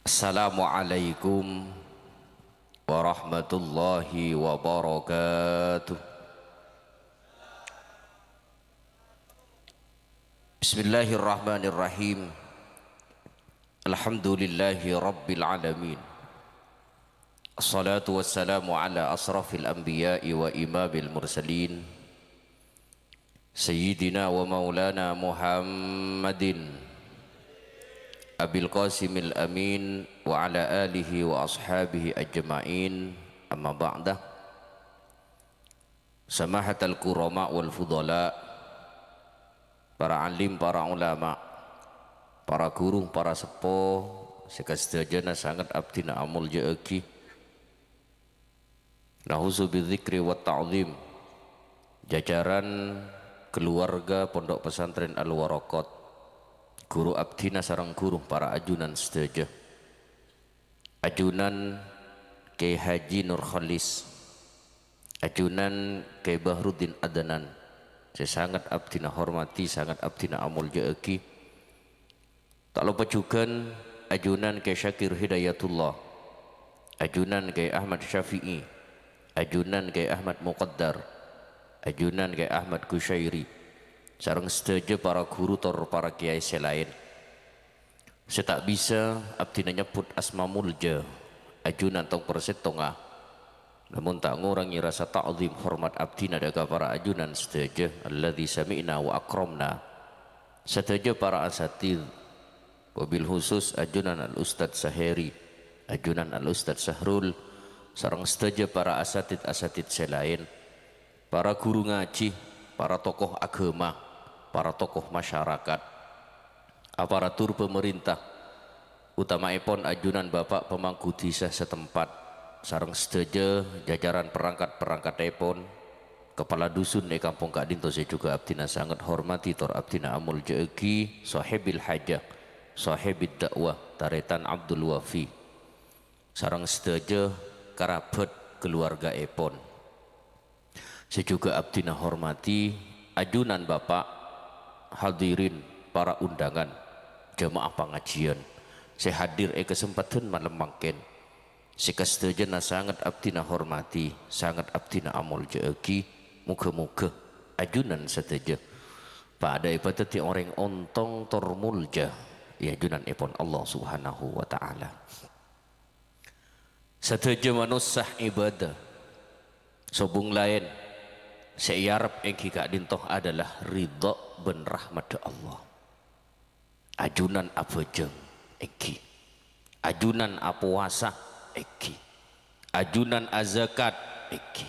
Assalamualaikum warahmatullahi wabarakatuh. Bismillahirrahmanirrahim. Alhamdulillahi rabbil alamin. Assalatu wassalamu ala asrafil anbiya'i wa imamil mursalin, Sayyidina wa maulana Muhammadin Abil Qasimil Amin wa ala alihi wa ashabihi ajma'in, amma ba'dah. Samahatal kurama wal fudala, para alim, para ulama, para guru, para sepuh sekasdajana sangat abdina amul jaeki nahuzu bidzikri wa ta'zim, jajaran keluarga Pondok Pesantren Al-Waraqat, guru abdina sarang guru para ajunan sedaja, ajunan Kyai Haji Nur Khalis, ajunan Kyai Bahruddin Adnan, saya sangat abdina hormati, sangat abdina amul jaeki. Tak lupa juga ajunan Kyai Syakir Hidayatullah, ajunan Kyai Ahmad Syafi'i, ajunan Kyai Ahmad Muqaddar, ajunan Kyai Ahmad Kusyairi, sarang sedaja para guru tor para kiai selain. Saya tak bisa abdina nyebut asma mulja ajunan tong perset tonga, namun tak ngurangi rasa ta'zim hormat abdina daga para ajunan sedaja alladzi sami'na wa akramna, sedaja para asatid, wabil khusus ajunan al-ustad Saheri, ajunan al-ustad Sahrul, sarang sedaja para asatid selain, para guru ngaji, para tokoh agama, para tokoh masyarakat, aparatur pemerintah, utamaipun ajunan Bapak pemangku desa setempat, sareng sedaja jajaran perangkat epon, kepala dusun di kampung Kak Dinto, saya juga abdina sangat hormati tor abdina amul jaeki, sahibil hajah, sahibid dakwah Taretan Abdul Wafi, sareng sedaja kerabat keluarga epon. Saya juga abdina hormati ajunan Bapak hadirin para undangan jemaah pengajian. Saya hadir kesempatan malam mangken, saya kasdajana sangat abdina hormati, sangat abdina amul jaeki. Muga-muga ajunan sedaja pada ibadati orang ontong tormulja ya ajunan epon Allah subhanahu wa ta'ala. Sedaja manusah ibadah sobung lain saya harap engki Kak Dintoh adalah ridha ben rahmat Allah. Ajunan apa jeng engki, ajunan apuasa engki, ajunan azakat engki,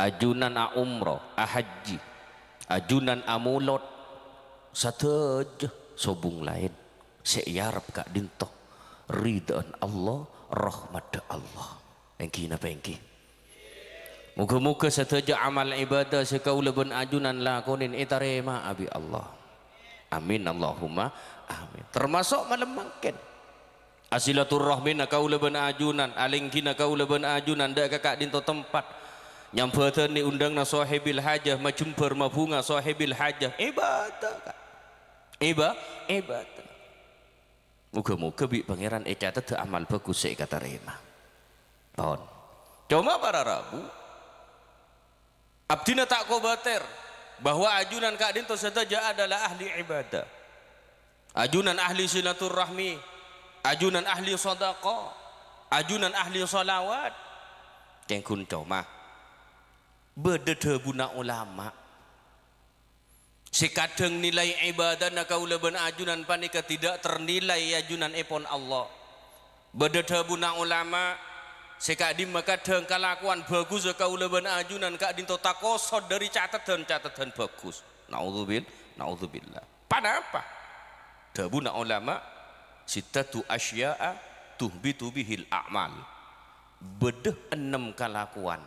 ajunan a umroh, a haji, ajunan a mulot, sateja sobung lain saya harap Kak Dintoh ridhaan Allah, rahmat Allah. Engki napa engki? Muka-muka sateja amal ibadah sekaula ben ajunan lakonin itarema abi Allah. Amin Allahumma amin. Termasuk malam mangken asilaturrahmina kaula ben ajunan, alingkina kaula ben ajunan dak Kak Dinto tempat nyampeuteun ni undangna sahibil hajah, majumper mabunga sahibil hajah, ibadah Kak. Ibadah. Muga-muga bi pangeran catet teu amal bagus saya kata rema. Tahun. Coba para Rabu abdina tak kobater bahwa ajunan Kak Dinto saja adalah ahli ibadah, ajunan ahli silaturahmi, ajunan ahli sedekah, ajunan ahli salawat. Kengkun coma bededebuna ulama sekadang nilai ibadah na kaula ben ajunan panika tidak ternilai ajunan epon Allah. Bededebuna ulama sekadim maka kadang kalakuan bagus kaula ben ajunan Kak Dinto takosod dari catatan bagus. Naudzubillah. Pada apa? Dabuna ulama sittatu asya'a tuhbitu bihil a'mal. Bedeh 6 kalakuan.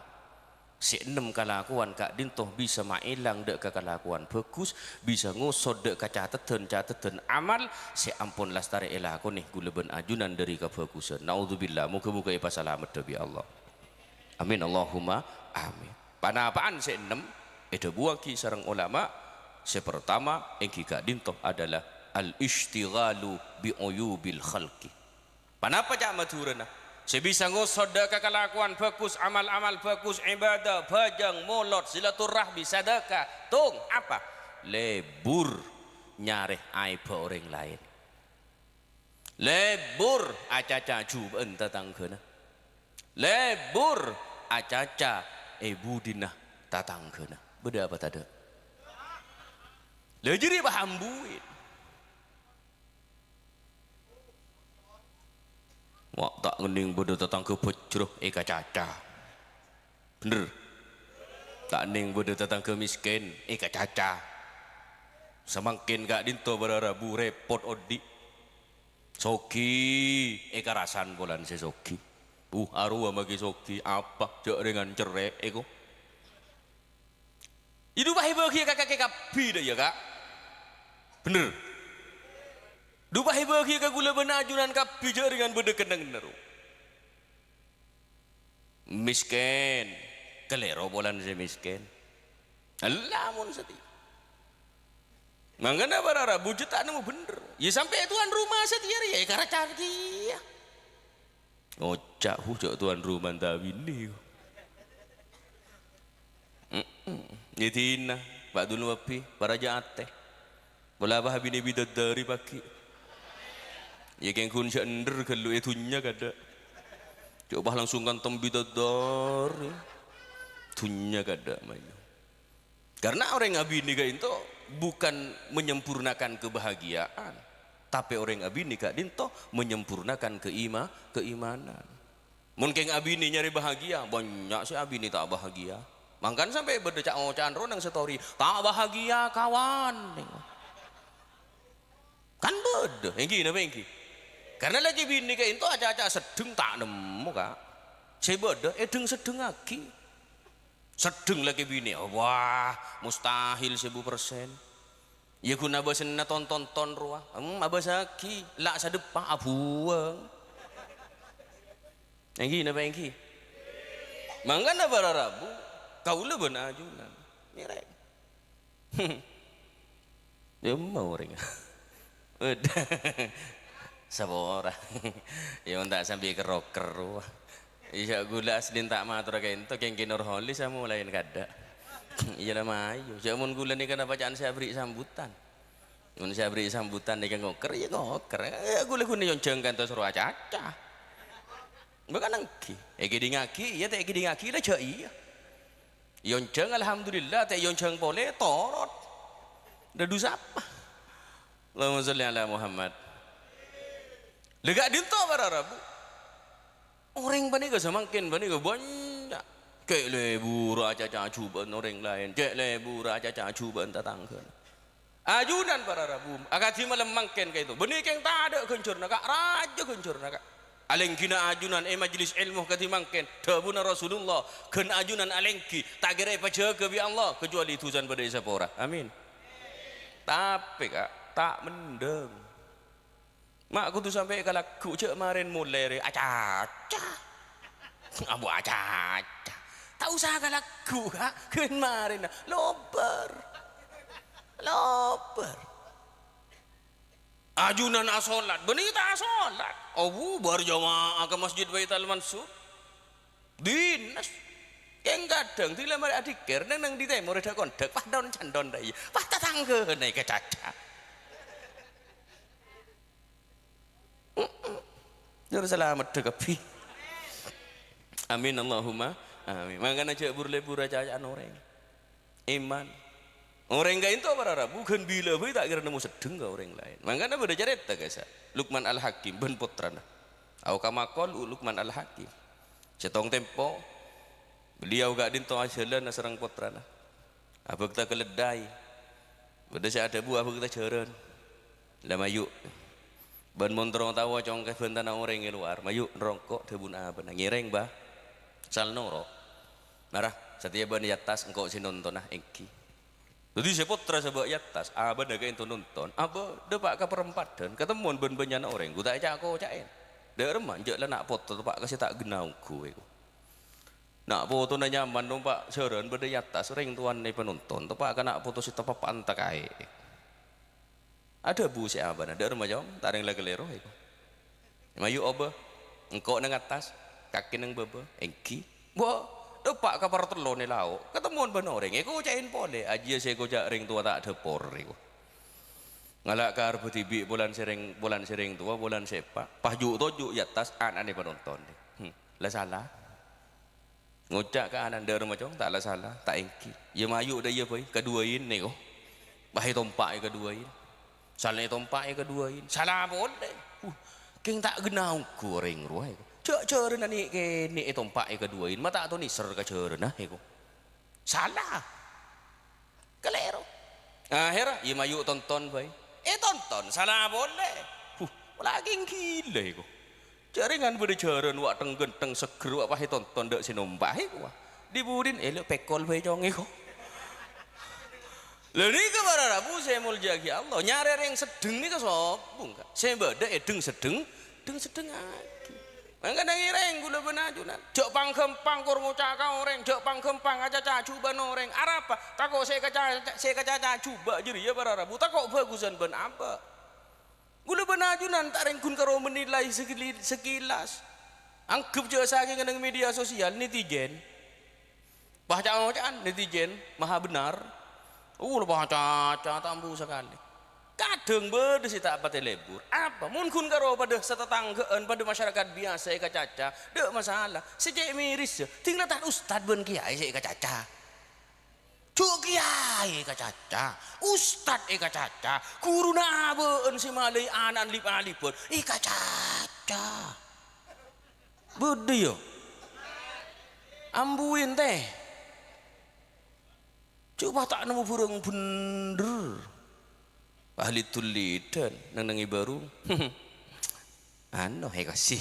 Si 6 kalakuan Kak Dinto bisa mailang dek kalakuan bagus, bisa ngusod dek catatan amal. Si ampun lastari elako nih gula ben ajunan dari kebagusan. Naudzubillah. Muga-muga ipa selamat debi Allah. Amin Allahumma amin. Panapaan si 6 ada buaki sarang ulama. Si pertama engki Kak Dinto adalah al-ishtighalu bi uyubil khalqi, Panapa cak maturana? Sebisa ngosodaka kelakuan bagus, amal-amal bagus, ibadah, bajang, molot, silaturahmi, sedekah, tung apa? Lebur nyareh aib orang lain. Lebur acaca juben tatangkeuna. Lebur acaca ibu dinah tatangkeuna. Beda apa tada? Lejeri bahambuin. Wak tak ngening bodoh tetangga bojroh eka caca. Bener. Tak ning bodoh tetangga miskin eka caca. Semakin gak dinto berarabu repot odi. Soki eka rasan bulan se soki. Arwah bagi soki apa jok dengan cerai eko. Itu bahi bagi kakak kapi dah ya kak. Bener. Dupahi bagi ka gula benajunan kapi jaringan bedeken neru. Miskin, kelero bolan si miskin. Lamun seti. Mangana barara bujutan mu bener. Ya sampai tuan rumah setiari ya karena cari ya. Ngocak hujak tuan rumah tabini. Nyetina Pak dulu api para jate. Bola bah bini bidadari pagi. Ya keng kun sender kalau itunya kada. Coba langsung kantong bidadari. Tunya kada mayu. Karena orang abi nikah itu bukan menyempurnakan kebahagiaan, tapi orang abi nikah itu menyempurnakan keimanan. Mungkin abi ini nyari bahagia, banyak sih abi ini tak bahagia. Mangkan sampai berdecak ocahan ronang story, tak bahagia kawan. Kan beda, engki napa engki? Karena lagi bini kayak itu aja sedeng tak nemu kak. Saya beda, edeng sedeng lagi. Sedeng lagi bini, wah mustahil 1000%. Ya guna bahasanya tonton ruah, abas lagi, lak sadepah abuang. Engki napa engki? Mangga na bararabu, kau le benajunan, mirek. Ya mau ring. Udah. Sabora ya tak sambil keroker iya gula aslin tak matur kayak itu yang kinur holis sama lain kada iya nama ayo jamun gula ni kan bacaan saya beri sambutan mun saya beri sambutan ni kan ngoker ya ngoker ya gula guna yang jengkan tu suruh acaca bukan nangki gini ngaki ya tak gini ngaki lah cak iya yang jeng alhamdulillah tak yang jeng boleh torot dah dosa apa Allahumma sholli ala Muhammad. Lega dinto bararabu. Orang bani ke semakin bani ke banyak. Kek lebur aja cacuban orang lain. Kek lebur aja cacuban tatangkan. Ajunan bararabu. Akati malam mangken ke itu. Bani keng tak ada kencur nak raja kencur nak. Alengki na ajunan majlis ilmu kati mangken. Tabuna Rasulullah ken ajunan alengki tak kira pajaga bi Allah kecuali tujuan pada sapora. Amin. Tapi kak tak mendeng. Mak aku tuh sampai kalau ku cek kemarin mulai acaca abu acaca tak usah kalau ku kak kemarin loper ajunan asolat benita asolat baru jamaah ke masjid Baitul Mansur dinas yang kadang tidak mari adikir nang di timur ada kondak pas daun candon dah pas tetangga naik ke caca Juru selamat dekapi. Amin Allahumma amin. Makanya cek burlebur aja orang. Iman. Orang lain itu apa bukan bila tak kira nemu sedeng ke orang lain. Makanya pada cerita guys. Luqman Al Hakim ben putrana. Au kamakol Luqman Al Hakim. Setong tempo beliau gak dinto ajalan serang putrana. Apa kita keledai. Pada saat ada buah apa kita jaran. Lama yuk. Ban montrong tawa cong ke bentana orang luar mayu rongkok tebun apa ngireng bah sal noro marah setiap ban yatas engkau si nonton engki jadi saya putra sebab yatas abah daga itu nonton abah depak ke perempatan ketemuan ban banyak orang gue tak cak kau cain dah remah jalan nak foto tepak kasih tak genau gue nak foto na nyaman numpak seren pada yatas ring tuan ni penonton tepak kan nak foto si tepak pantak air ada bu si abah ada rumah jom tak ada yang lagi lero itu mayu oba engkau nang atas kaki nang bebe engki bo depak kapar telur ni lau ketemuan benoreng eko cain pole aja saya ko ring tua tak depor eko ngalak kar betibi bulan sering tua bulan sepak paju toju ya atas anak ni penonton lah salah ngocak ke anak der macam tak lah salah tak engki ya mayu dah ya boy keduain ni ko bahai tompak keduain salah tompak keduain salah boleh king tak genau goreng ruai cek ceren ni ke ni tompak keduain mata tu ni ser ke ceren nah eko salah kelero akhirnya ya mayu tonton boy tonton salah boleh lagi gila eko jaringan beri ceren wak tenggenteng seger wak pahe tonton dek sinompak eko dibudin elok pekol boy jong eko lari ke bara rabu saya mulja ki Allah nyari yang sedeng ni ke sopung kan saya beda deng sedeng lagi mangka nang ireng gula benajunan jok pangkempang kurmu caka orang jok pangkempang aja cacu ban orang arapa tako saya kaca cacu ba jadi ya bara rabu tako bagusan ban apa gula benajunan tak rengkun karo menilai sekilas anggap je saking nang media sosial netizen bacaan netizen maha benar lebah caca tambu sekali kadang beda sih tak pati lebur apa mungkin karo pada setetanggaan pada masyarakat biasa eka caca dek masalah sejak miris tinggal tak ustad ben kiai eka caca cuk kiai eka caca ustad eka caca guru nabeun si malai anan lip-alipun eka caca beda yo ambuin teh coba tak nemu burung bener ahli tulidan nang baru anu heko sih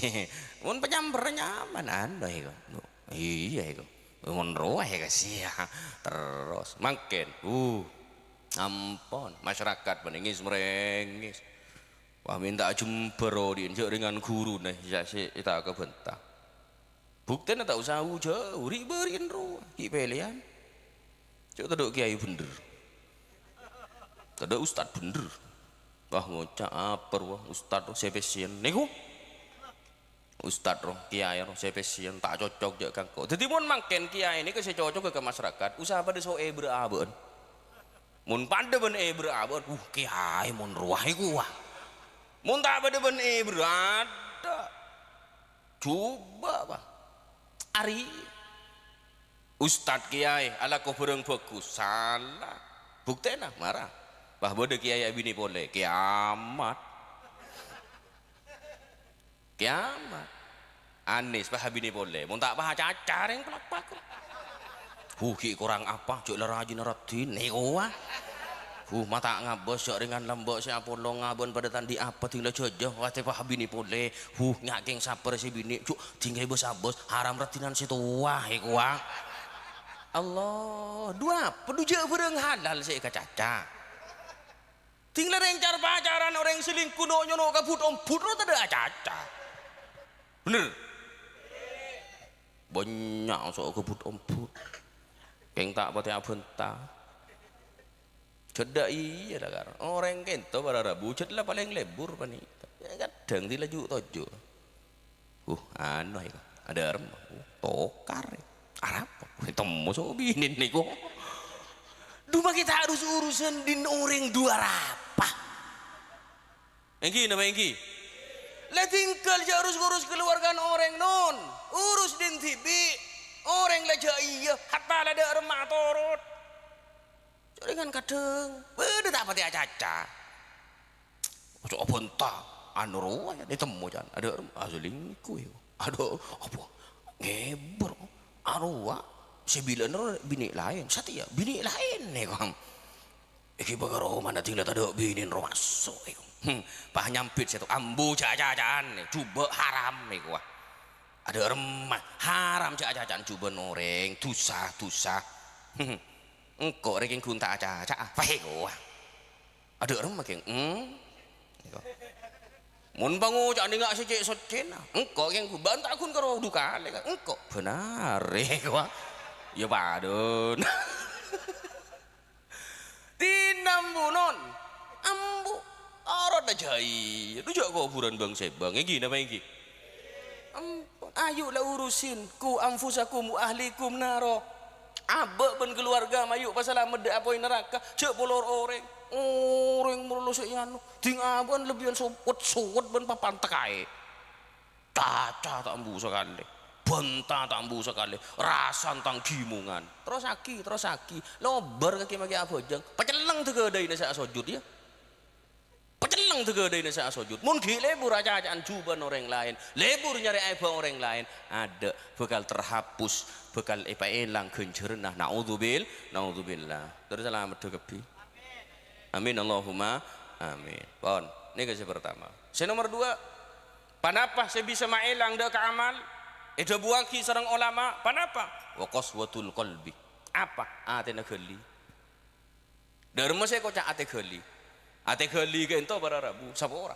mun penyamper nyaman anu heko iya heko mun roah heko sih terus makin ampun masyarakat menengis merengis wah minta jempero diinjak dengan guru nih ya sih kita kebentak bukti tak usah jauh riberin roh ki pilihan cok taduk kiai bener ada ustad bener wah ngocak apa wah ustad roh sepesian niku ustad roh kiai roh sepesian tak cocok je kangko jadi mun mangken kiai ini ke cocok ke masyarakat usaha pada so beraben mun pada ben beraben kiai mun ruah iku wah mun tak pada ben berada coba bang ari ustad kiai ala ko bereng bagus salah bukti nah marah bah bodoh kiai bini boleh kiamat anis bah bini boleh mau tak bah cacar yang pelapak ki kurang apa cok lerajin ratin newa mata ngabos cok dengan lembok siapa lo ngabon pada tandi apa tinggal jojo wate bah bini boleh ngaking saper si bini cok tinggal bos abos haram ratinan si tua wah Allah dua peduja bereng halal si kacaca tinggal rencar pacaran orang selingkuh nyono kabut omput lo tidak caca bener banyak soal kabut omput keng tak pati abenta cedak iya dah kar orang kento pada rabu cedlah paling lebur panita kadang dilaju tojo anu itu ada remah tokar arab temu so binin nih kok Duma kita harus urusan din orang dua apa? Engki nama engki. Lah tinggal harus urus keluarga orang non. Urus din tibi. Orang lah iya hatta ada remah torot. Jangan kadang. Beda tak pati acaca. Ojo bonta anu roa ya ditemu jan. Ada azlingku yo. Ada apa? Ngeber. Arua sebilan bini lain setia bini lain nih kang iki bagaro mana tinggal ada bini romaso pah nyampit situ ambu jajan nih coba haram nih gua ada remah haram jajan coba noreng tusa engkau reking kunta caca apa gua ada remah keng mun bangu cak ningak secek secena engkau yang bantah kun karo duka engkau benar gua ya padun tinambunon ambu Arot aja iya. Lu jak kuburan Bang Sebang. Iki napa iki? Ampun, ayolah urusin ku anfusakum wa ahlikum naro. Abek ben keluarga mayu pasal medek apa neraka. Cek bolor orang. Orang merlu sik anu. Ding abon lebihan suwet ben papan tekae. Caca tak mbu sekali. Bantah tak mbu sekali. Rasan tang gimungan. Terus aki. Lobar kaki maki abojang. Peceleng tegadaine sak sujud ya. Peceleng tegadaine sak sujud. Mun gi lebur aca-acaan juban orang lain. Lebur nyari aib orang lain. Ada bekal terhapus, bekal elang genjernah. Naudzubillah. Terus selamat kepi. Amin Allahumma amin. Pon, ini kasih pertama. Saya nomor 2. Panapa saya bisa maelang dak amal? Eda buaki sareng ulama. Panapa? Wa qaswatul qalbi. Apa? Atena geli. Dari saya kocak ate geli. Ate geli ke ento para rabu sapa ora?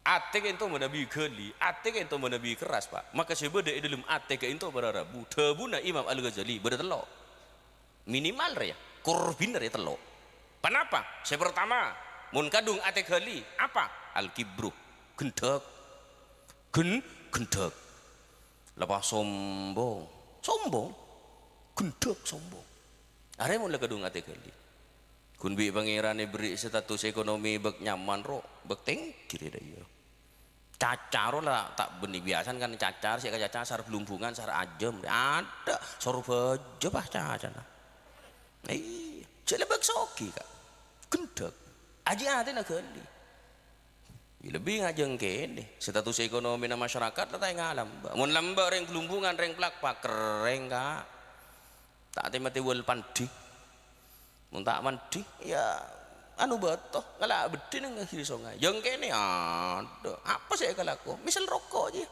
Ate ke ento menabi geli, ate ke ento menabi keras, Pak. Maka sebeda dalam ate ke ento para rabu. Debuna Imam Al-Ghazali beda telok. Minimal ya, kurbiner ya telok. Panapa? Saya pertama, mun kadung ate geli, apa? Al-kibru. Gendek. Gendek. Lepas sombong. Gendek sombong. Are mun kadung ate geli. Kun bi pangerane beri status ekonomi bek nyaman ro, bek tengkir ya. Cacar lah tak benih biasan kan cacar sih cacar sar belumbungan sar ajem ada sor bejo bah cacar. Jadi bek soki kak, gendek. Aja ate nageli. Lebih ngajeng kene status ekonomi na masyarakat lah tayo ngalam. Mun lamba reng belumbungan reng plak pakreng kak. Tak mati wal pandi. Muntak mandi ya anu batoh ngala bedi nang akhir sungai yang kene ada apa sih kalaku misal rokok aja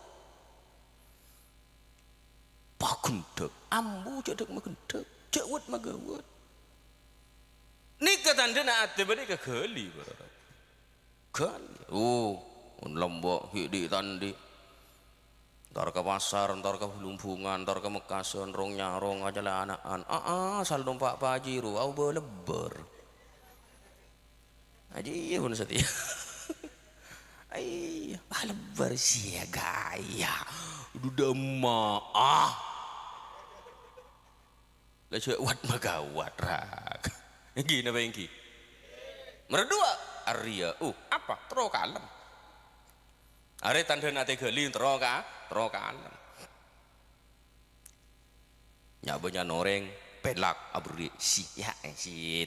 pagendek ambu cedek magendek cewet magawet nikah tandena ate bade kegeli gali lombok hidi tandi ntar ke pasar, ntar ke Belumbungan, ntar ke Mekasan, rong nyarong aja lah anakan. Asal dompak pajiru, au beleber. Aja iya pun setia. Ay, beleber sih ya gaya. Udah maah. Lah wat magawat rak. Gini apa yang ki? Merdua Arya. Apa? Terus kalem. Are tanda nate gali terus kalem. Nyabanya noreng pelak abri si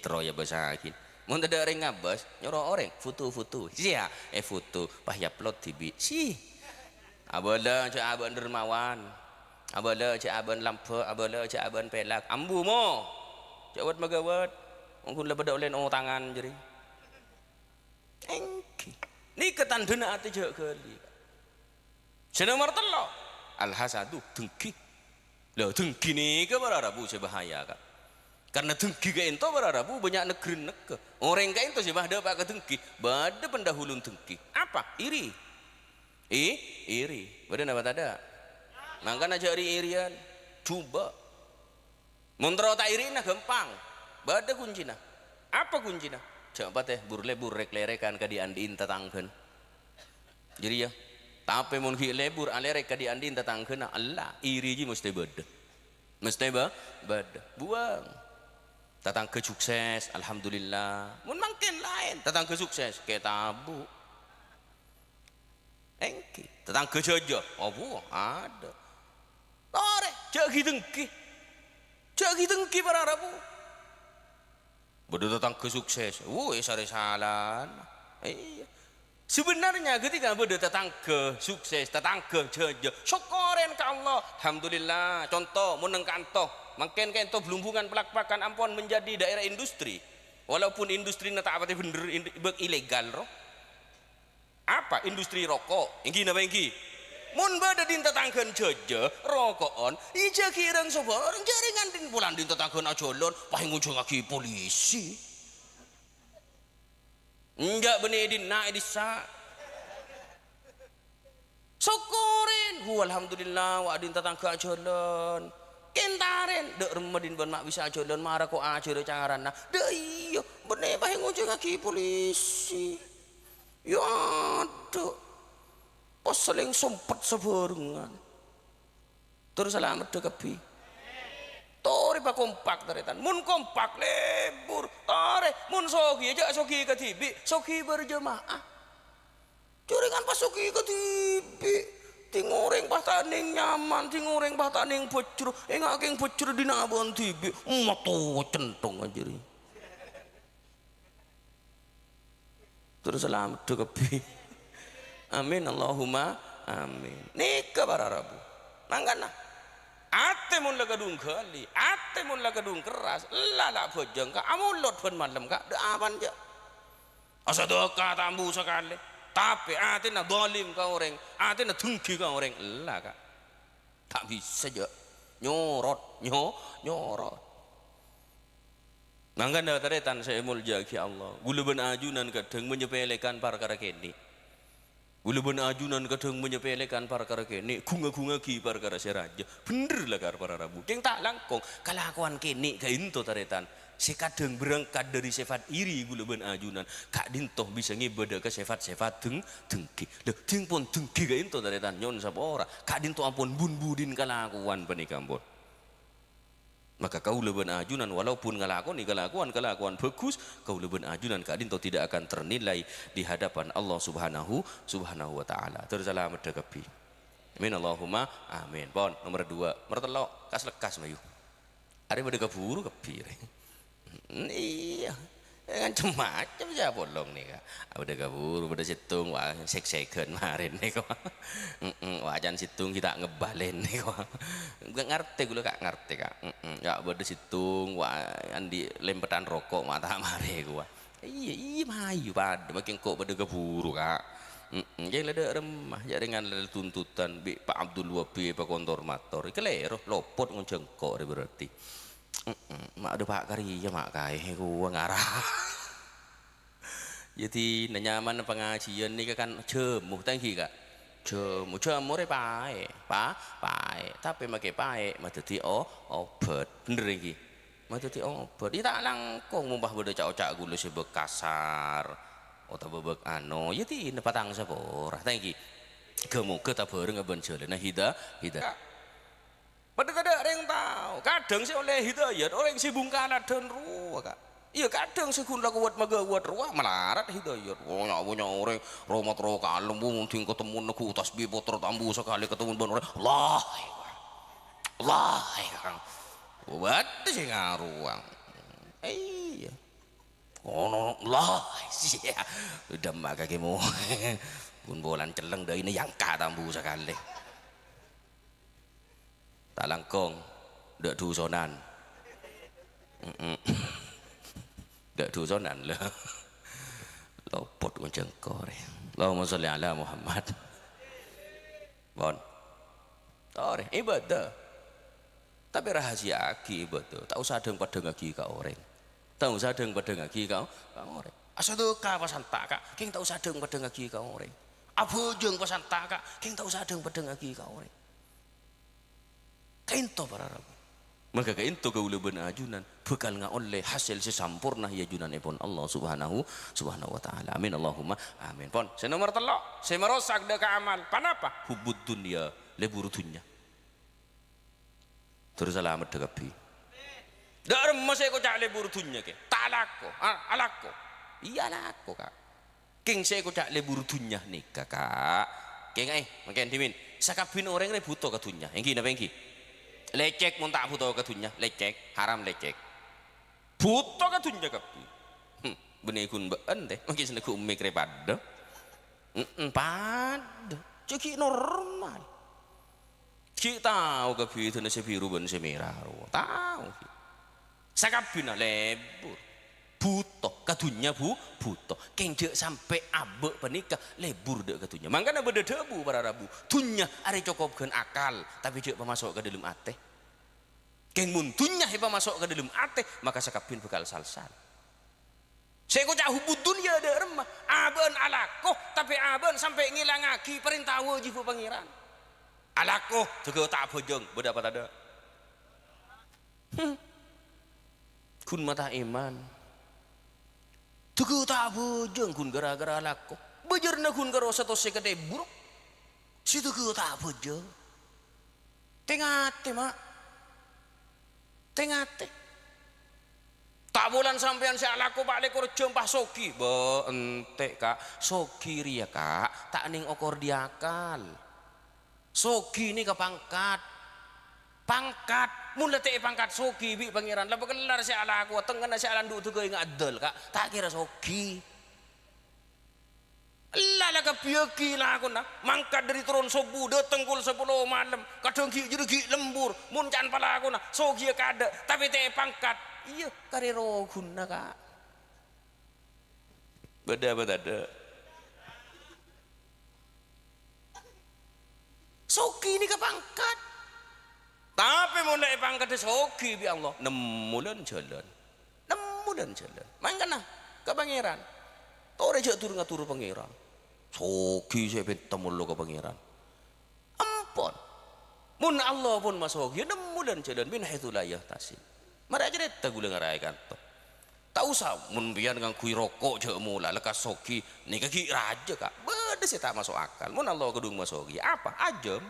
terus ya basahin. Mun ada orang ngabas nyoro orang foto sia foto pahya plot tibi si abala cak aban dermawan abala cak aban lampu abala cak aban pelak ambu mo cawat magawat mungkin lebih oleh tangan jadi engki ni ketandana ati jak gali senomor telo al-hasadu dengki lho dengki ni ke para rabu sebahaya kak karena dengki ke ento para rabu banyak negeri orang ke ento sebah ada pak ke dengki bada pendahulun dengki apa iri iri bada apa tada mangkan aja iri-irian coba muntro tak iri nah gampang bada kuncina apa kuncina coba teh burlek lerekan ka diandiin tetanggen jadi ya tapi mun hi lebur alerek ka diandin tetanggeuna Allah iri ji mesti beda buang tetangga sukses alhamdulillah mun mangkin lain tetangga sukses ke tabu engki tetangga jojo ada ore jagi dengki para rabu beda tetangga sukses sare salan iya sebenarnya ketika beda tetangga sukses, tetangga jojo, syukurin ke Allah. Alhamdulillah. Contoh, meneng kantoh, makin kento Belumbungan pelak-pelakan ampun menjadi daerah industri. Walaupun industri tak apa bener ilegal roh. Apa industri rokok? Ingki napa ingki? Mun beda din tetanggan jojo, rokokon, ija kirang sobo orang jaringan din bulan din tetanggan ajolon, paling ujung lagi polisi. Enggak benih din na edisa syukurin alhamdulillah wa adin tetangga jalan kentaren dek remedin ban mak bisa jalan marah kok aja de cangaran nah dek iya benih paling ujung lagi polisi Ya ada pas saling sempet sebarengan terus selamat dekepi tori pak kompak taretan mun kompak lebur tare mun sogi aja sogi ke tibi sogi berjemaah curingan pas sogi ke tibi tingoreng pataning nyaman tingoreng pataning bocor ngaking bocor di nabon tibi mato centong aja terus selamat dekepi amin Allahumma amin nikah para rabu manggana ate mun laga dung kali ate mun laga dung keras lala bojeng ka amun lot pun malam ka aman ja asa doka tambu sekali tapi ate na dolim ka orang ate na tungki ka orang lah ka tak bisa ja nyorot nyorot manggana taretan saya mulja ki Allah guluban ajunan kadang menyepelekan perkara kene guluban ajunan kadang menyepelekan perkara kene gunga ki perkara seraja bener lah para rabu keng tak langkong kelakuan kene ka into taretan si kadang berangkat dari sifat iri guluban ajunan kak dintoh bisa ngibadah ke sifat dengki lho ting pun dengki ka into taretan nyon sapa ora kak dintoh ampun bun-budin kelakuan penikampun maka kau leben ajunan walaupun ngelakoni kelakuan bagus kau leben ajunan kadin to tidak akan ternilai di hadapan Allah subhanahu wa ta'ala terus selamat dekepi amin Allahumma amin pon nomor 2 mertelok kas lekas mayu hari pada keburu kepi iya macam siapa bolong nih kak udah kabur udah situng wah sek-seken kemarin nih kok wajan situng kita ngebalen nih kok nggak ngerti gue kak ngerti kak nggak udah situng wah andi lempetan rokok mata mare gua iya mayu pada makin kok pada keburu kak jadi ada remah jaringan ada tuntutan bi Pak Abdul Wabi Pak Kontor Mator kelero lopot ngejengkok berarti mak ada pak karya mak kai gua ngarah jadi nyaman pengajian ni kan jemuh tangki kak jemuh pae tapi makai pae madeti obat bener iki madeti obat iki tak langkung mumpah beda cak gula sebek kasar atau bebek ano jadi nepatang sapa ora tangki gemuga ta bareng ngeben jalan hidayah padahal ada yang tahu kadang sih oleh hidayat orang si bungkana dan ruah kak iya kadang sih kun lakuat magawat ruah melarat hidayat punya orang romat roh kalem mungkin ketemu neku tasbih potor tambu sekali ketemu ban orang Allah buat sih ngaruang iya Allah sih udah mak kakimu kun bolan celeng dah ini yang tambu sekali tak langkong dak dusonan dak dusonan lah lopot ngejengkor Allahumma sholli ala Muhammad bon tore ibadah tapi rahasia aki ibadah tak usah adeng padeng aki ka orang tak usah adeng padeng aki ka orang asaduka pasan tak kak king tak usah adeng padeng aki ka orang abujeng pasan tak kak king tak usah adeng padeng aki ka orang kainto para rabu maka kainto kaulaban ajunan bekal nga oleh hasil sesampurna ya junan epon Allah subhanahu wa ta'ala amin Allahumma amin pon saya nomor telok saya merosak deka amal panapa hubud dunia lebur dunya terus alamat dekapi dar masih ko cak lebur dunya ke talako alako iya alako kak king saya ko cak lebur dunya nih kakak king makin dimin sakabin orang ini butuh ke dunya engki napa engki lecek mun tak butuh ke dunya lecek haram lecek butuh ke dunya kapi benih kun beun teh mungkin sene ku umik repada pada ceki normal ki tahu kapi itu nasi biru ben semerah tahu sakabina lebur butuh ke dunya butuh kenjek sampai abek penikah lebur dek ke dunya mangkana beda debu para rabu dunya are cokopkeun akal tapi cek pemasok ke dalam ateh keng mun dunya he pemasok ke dalam ateh maka sakapin bekal salsal saya kok cak hubud dunya ada remah aben alakoh tapi aben sampai ngilangaki perintah wajib pangeran alakoh juga tak bojong berdapat ada kun mata iman tuku tak bujeng kun gara-gara laku bejer na kun karo satu sekade buruk situ ke tak bejer tengate mak tengate tak bulan sampean saya laku balik kerja empah soki be ente kak soki ria kak tak ning okor diakal soki ini ke pangkat mula te pangkat soki bi pangeran lah bekelar saya laku tengen saya landu tu ke ngadel kak tak kira soki lah ka pieki lah aku nak mangkat dari turun subuh datang kul 10 malam kadang ki jadi ki lembur mun can pala aku nak sogi kada tapi te pangkat iya karero guna kak beda ada sogi ini ke pangkat tapi mun naik pangkat sogi bi Allah 6 bulan jalan mangkana ke pangeran tore jak turun ngatur pangeran sogi saya bertemu lo ke pangeran ampun mun Allah pun masuk ya 6 bulan jalan min haitsu la yahtasib mara aja deh gula ngarai kanto tak usah mun biar ngang kui rokok je mula lekas sogi ni kaki raja kak beda sih tak masuk akal mun Allah kedung masuk ya apa ajam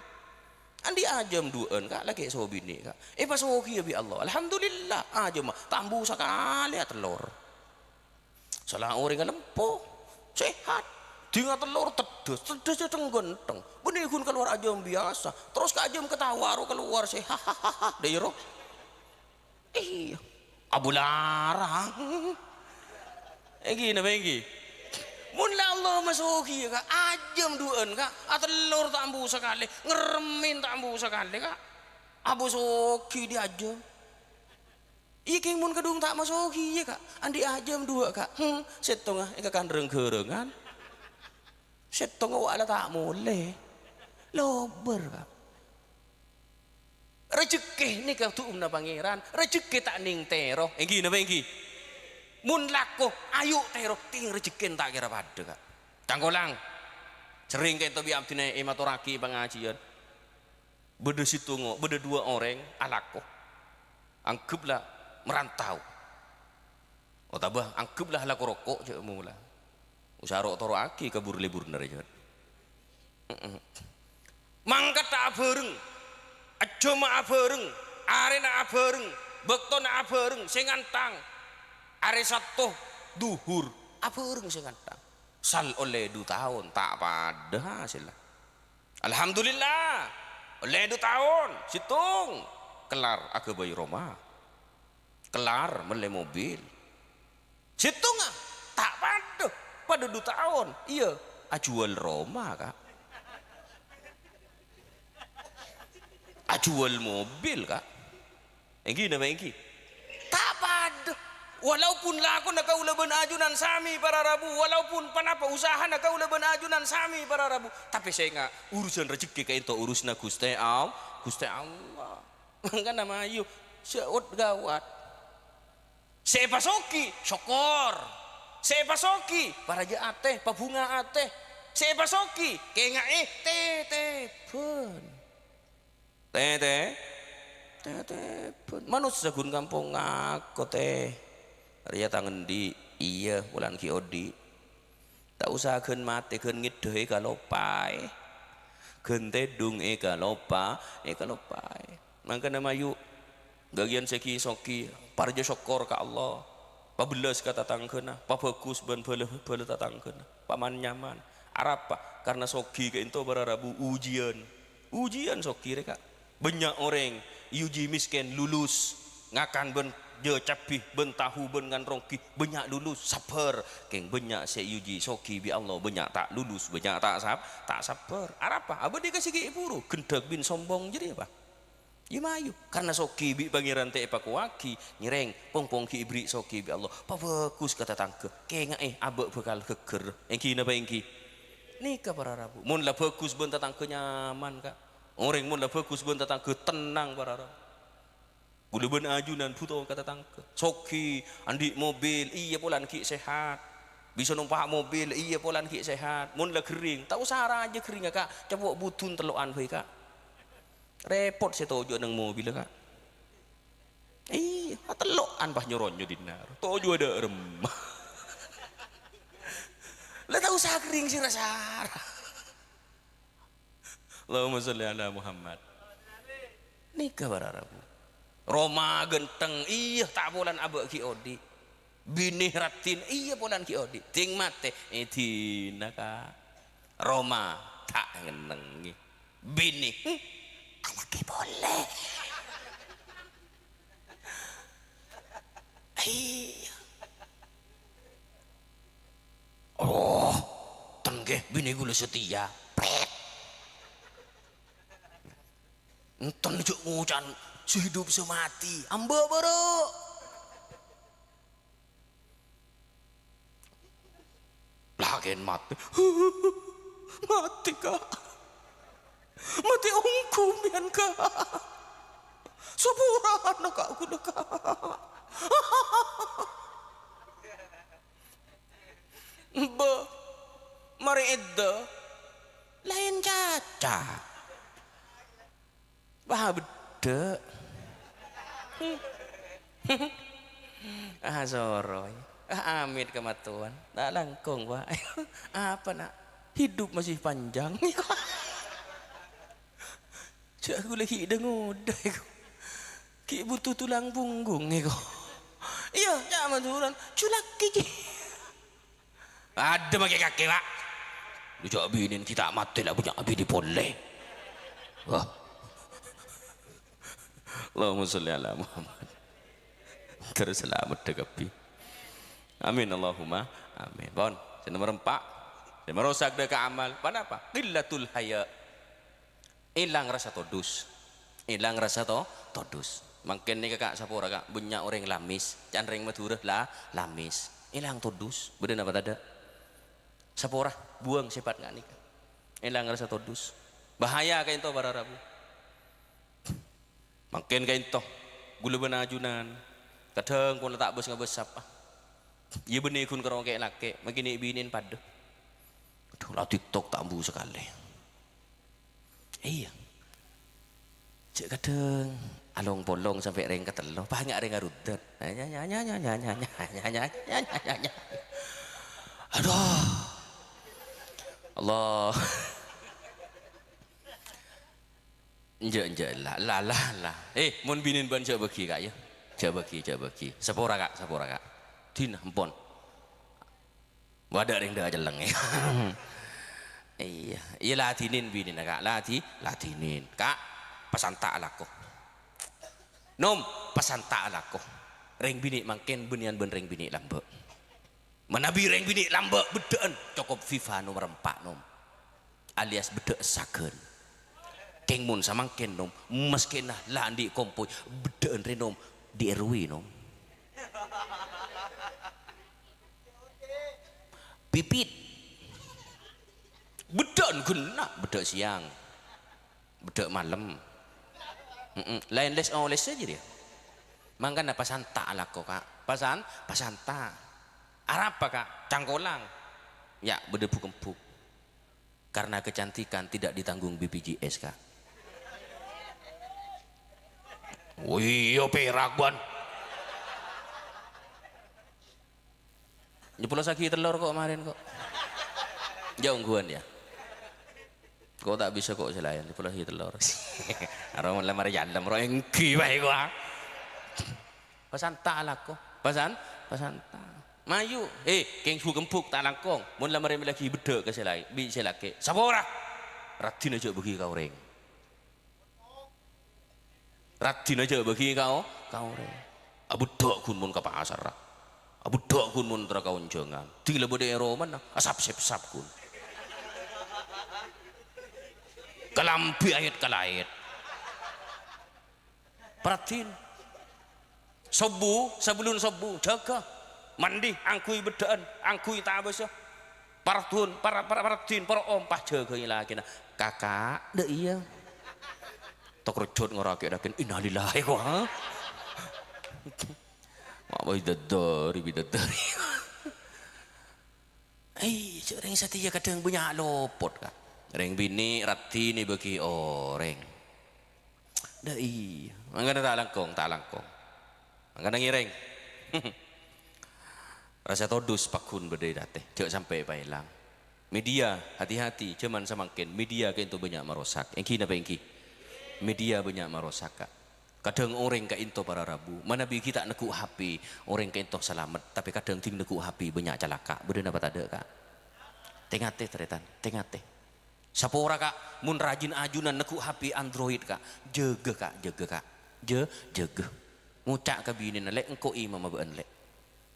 andi ajam duan kak lagi sobi ni kak pas sogi ya bi Allah alhamdulillah ajam tambu sekali telur salah orang lempo sehat tinggal telur tedes tenggenteng benih keluar ajam biasa terus ke ajam ketawa keluar sih hahaha dairo iya abu larang gini bagi mun Allah masuki kak ajam duan kak telur tambu sekali ngeremin tambu sekali kak abu soki di ajam iki mun kedung tak masuk iya kak andi ajam 2 kak setengah ika kandreng gerengan setengah wala tak mulai lober kak rezeki ni kau tu umna pangeran rezeki tak ning tero enggi napa enggi mun laku ayu tero ting rezeki tak kira pada kak cangkolang sering kento bi abdine ematoraki pengajian beda situngo beda 2 orang alako anggaplah merantau oh tabah anggaplah laku rokok je mula usaha rokok toro aki kabur libur nare je mangkat tak bareng aja mak bareng arena bareng bekto nak bareng sing antang are satu duhur bareng sing antang sal oleh 2 tahun tak pada hasil alhamdulillah oleh 2 tahun situng kelar aku bayi Roma kelar meleh mobil situ nggak tak pada 2 tahun iya ajual Roma kak ajual mobil kak enggi nama enggi tak pada walaupun laku nak kau leben ajunan sami para rabu walaupun panapa usaha nak kau leben ajunan sami para rabu tapi saya nggak urusan rezeki kayak itu urusna Gusti Allah kan nama ayu seut gawat saya pasoki syokor saya pasoki para aja ateh pabunga ateh saya pasoki kayak nggak teh pun manusia gun kampung aku teh ria tangan di iya bulan kiodi tak usah gen mati gen ngideh kalopai gen tedung kalopai mangka nama yuk bagian seki soki parjo syukur ke Allah pabelas kata tangkena pabagus ban bala tatangkena paman nyaman arapa karena soki ke itu bararabu ujian soki reka banyak orang uji miskin lulus ngakan ben je capih ben tahu ben ngan rongki banyak lulus sabar keng banyak se uji soki bi Allah banyak tak lulus banyak tak sabar arapa aba dikasih ke iburu gendak bin sombong jadi apa ya mayu karena soki bi pangeran te epakuaki nyereng pong ki ibri soki bi Allah pa bagus kata tangke kenga abek bakal geger engki napa engki nikah para rabu mun lah bagus ben tangke nyaman kak orang mun lah bagus ben tangke tenang para rabu gula ben ajunan puto kata tangke soki andi mobil iya polan ki sehat bisa numpak mobil iya polan ki sehat mun lah kering tak usah aja kering kak coba butun telokan bae kak repot saya tojo nang mobil kak iya telokan pas nyoronyo dinar tojo ada remah Lah tahu sakring si rasara. Allahumma sholli ala Muhammad. Nikah bararabu. Roma genteng iya tak bolan abek ki odi. Binih ratin iya bolan ki odi. Ting mate dina ka. Roma tak ngenengi. Binih alaki boleh. Iya. Oh, tenggeh bini gula setia. Pret. Enten juk ngucan sehidup semati. Amba baru. Lagen mati. Mati kak. Mati ungkumian kak. Sepurahan kak kuda kak. Be, mari itu lain caca. Bah beda. Soroy. Amit kematuan. Tak langkung wah. Apa nak? Hidup masih panjang. Cak aku lagi dengudah. Ki butuh tulang punggung eko. Iya, jangan turun. Culak gigi. Ada pakai kaki pak. Lu cak binin kita mati lah punya bini boleh. Wah. Allahumma sholli ala Muhammad. Terus selamat dekapi. Amin Allahumma amin. Bon, nomor 4. Merosak deka amal. Kenapa? Qillatul haya. Hilang rasa todus. Hilang rasa todus. Makin ni kakak sapora kak banyak orang lamis, canring madura lah lamis. Hilang todus. Bener apa tak ada? Sapora buang sifat ngak nikah. Hilang rasa todus. Bahaya kain to bararabu. Makin kain to gula benajunan. Kadang pun tak bos ngabes apa. Ia benih kun kerong kayak laki. Makin binin pada. Aduh lah TikTok tak ambu sekali. Iya. Cek kadang along polong sampai reng ketelo. Banyak reng garudan. Nyanyi. Aduh. Allah. Enjak lah. Mun binin ban cak bagi kak ya. Cak bagi. Sepora kak. Din ampun. Wadah ring dah jeleng ya. Iya latinin binin kak. Latinin kak. Pesan tak alako. Nom pesan tak alako. Ring bini makin benian ben ring bini lambek. Menabi ring bini lambek bedaan cukup FIFA nomor 4 nom. Alias bedek saken. Keng mun samangken nom meskenah landi kompoi bedaan renom di RW nom. Pipit. Bedaan kena bedek siang. Bedek malam. Lain les saja dia. Mangkan apa santa alako kak? Pasan tak. Arab kak? Cangkolang. Ya berdebuk-empuk. Karena kecantikan tidak ditanggung BPJS kak. Wih, yo perak ban. Nyepuluh sagi telur kok kemarin kok. Jauh ungguan ya. Kau tak bisa kok selain di pulau telur. Orang lamar jalan orang engki baik gua. Pesan tak lako. Pesan tak. Mayu. Keng su gempuk tak langkong. Mun lamar lagi beda ke selai. Bi selake. Sapora. Ratin aja bagi kau reng. Ratin aja bagi kau reng. Abu dok kun mun ke pasar. Abu dok kun mun tra kau jangan. Tinggal bode Roman asap sep kun. Kelampi ayat kalait. Perhatiin. Sebelum sobu jaga. Mandi angkui bedaan, angkui tabas ya. Partun, para para om pah jaga lagi nah. Kakak, deh iya. Tok rejot ngorake dakin innalillahi wa. Mak bidadari. Sering setia kadang punya lopot kak. Reng bini rati ni bagi orang. Dai, mangga tak langkong. Mangga ngireng. Rasa todus pakun berdiri date, jangan sampai hilang. Media hati-hati, cuman semakin media ke itu banyak merosak. Engki napa engki? Media banyak merosak kak. Kadang orang ke into para rabu, mana bi kita neku HP, orang ke into selamat, tapi kadang tim neku HP banyak celaka. Bener apa tak ada kak? Tengate teretan, tengate. Sapora kak, mun rajin ajunan neku HP Android kak, jaga kak, jaga kak, jaga. Ngucak ke bini nalek, engkau imam beun lek.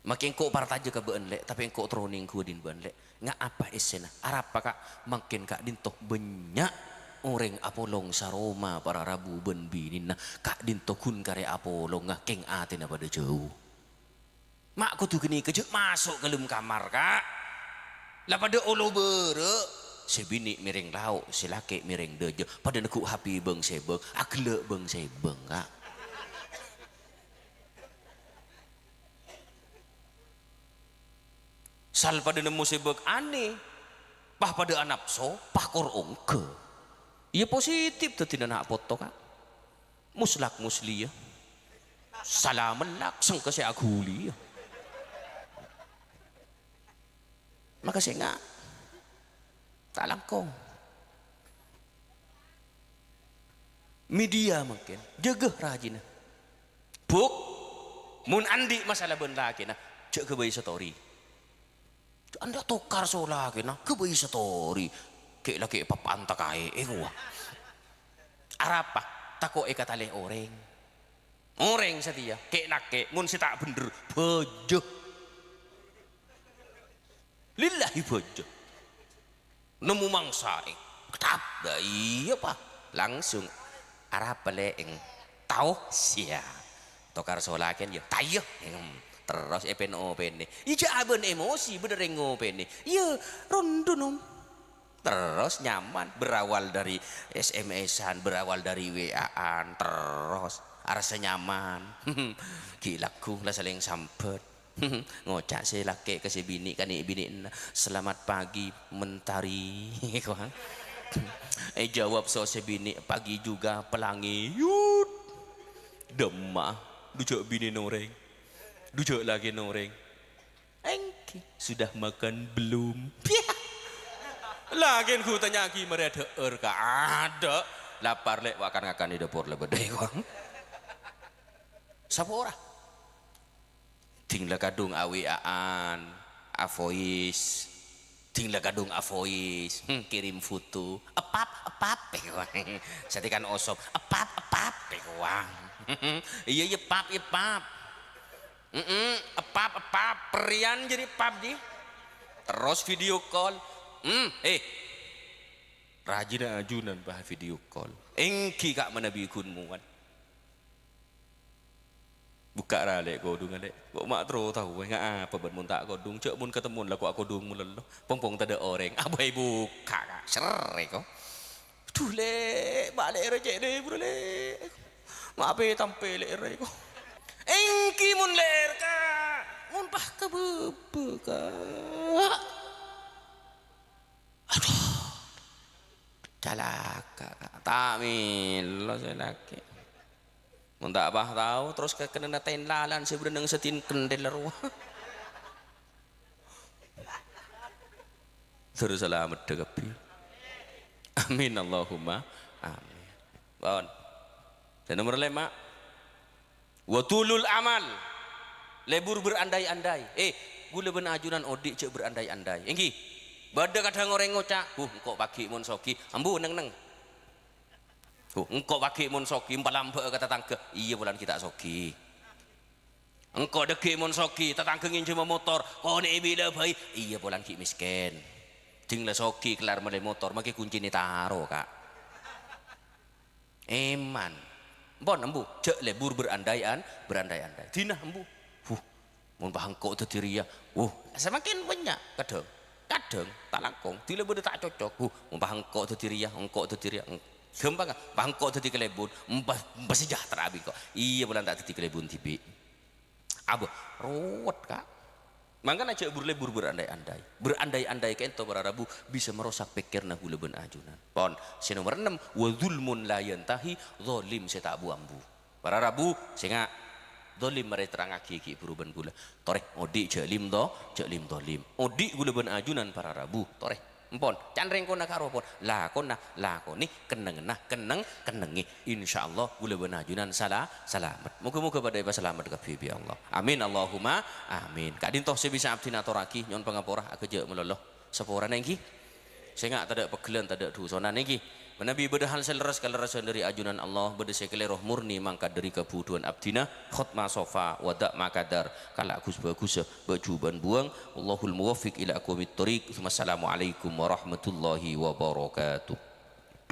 Makin engkau partaja ke beun lek, tapi engkau troning kudin beun lek. Nga apa esena? Arapa kak, makin kak dintoh banyak orang apolong saroma para rabu ben binin na kak dintoh kun kare apolong nga keng atin pada jauh. Mak ku tuh gini kejut masuk ke dalam kamar kak. Lah pada olo bere si bini miring lauk, si laki miring deje. Pada neku hapi beng sebeng, agle beng sebeng kak. Sal pada nemu sebeg aneh. Pah pada anak so, pah kor ongke. Iya positif tuh tidak nak foto kak. Muslak musli ya. Salaman lakseng ke si aguli ya. Maka saya nggak tak langkong. Media mungkin jaga rajin. Buk, mun andi masalah ben lagi nah, cek ke bayi story. Anda tukar so lagi nah, ke bayi story. Kayak lagi papanta kae, wah. Arapa tako katale orang. Orang setia, kayak laki, mun si tak bener, bojo. Lillahi bojo. Nemu mangsa, ketap, dah iya pak. Langsung arapa leeng, tahu sia. Tokar so lagi ya, tayo. Terus open ija aben emosi bener ngopen iya rondo nom terus nyaman berawal dari SMS-an berawal dari WA-an terus rasa nyaman gilaku lah saling sampet ngocak si laki ke si bini kan bini selamat pagi mentari jawab so si bini pagi juga pelangi yut demah dujak bini noreng duduk lagi noreng. Engki sudah makan belum? Lagi ku tanya lagi mereka ada ada lapar lek wakan akan di dapur lebedai kong. Siapa orang? Tinggal kadung awiaan, avois, tinggal kadung avois, kirim foto, apap, satikan osop, apap, kewang. Iya pap. Apap perian jadi pap di terus video call rajin ajunan bah video call engki kak menabi kunmu kan buka rale kodung lek kok mak tro tahu nggak apa ben mun tak kodung cek mun ketemu lah kok kodung mun lo pong tada orang abai buka kak sere kok tuh lek balik recek deh bro lek mak ape tampil lek re kok engki mun ler ka mun pah ke bebe ka aduh calaka tak milo saya laki mun tak bah tahu terus ke kena natain lalan sebenarnya setin kendel ruah terus selamat degapi amin Allahumma amin bawon dan nomor 5 watulul amal lebur berandai-andai gula ben ajunan odik cek berandai-andai engki bada kadang orang ngocak engkau pagi mun soki ambu neng engkau pagi mun soki mpalambe kata tangke iya bulan kita soki engkau deki mun soki tetangke nginjem motor kau ne bila bayi iya bulan ki miskin tinggal soki kelar mulai motor maki kunci ni taro kak eman bon embu cek lebur berandai-andai dina embu mun bahangko tu tiria semakin banyak kadang tak langkong tila benda tak cocok mun bahangko tu tiria engko tu tiria gampang bahangko tu kelebun mbah sejahtera abi kok iya bulan tak ti kelebun tibi abu ruwet kak mangkana cek lebur berandai-andai ke ento berarabu bisa merosak pikirna gula ben ajunan pon si nomor 6 wa zulmun la yantahi zalim saya tak ambu berarabu singa zalim mare terangaki ki peruban gula toreh odi cek lim zalim odi gula ben ajunan para rabu toreh empon canreng kona karo pon lakoni kenengi insyaallah gula benajunan selamat muga-muga pada iba selamat kabeh Allah amin Allahumma amin kak dintoh sebisa abdina toraki nyon pangapora aku je meloloh sepora nengki saya nggak ada pegelan tak ada dusona nengki menabi bedahal seleras kaleras dari ajunan Allah beda sekele roh murni mangka dari kebutuhan abdina khutmah sofa wadak makadar kala bagus bajuban buang Allahul muwaffiq ila aqwamit thoriq. Wassalamualaikum warahmatullahi wabarakatuh.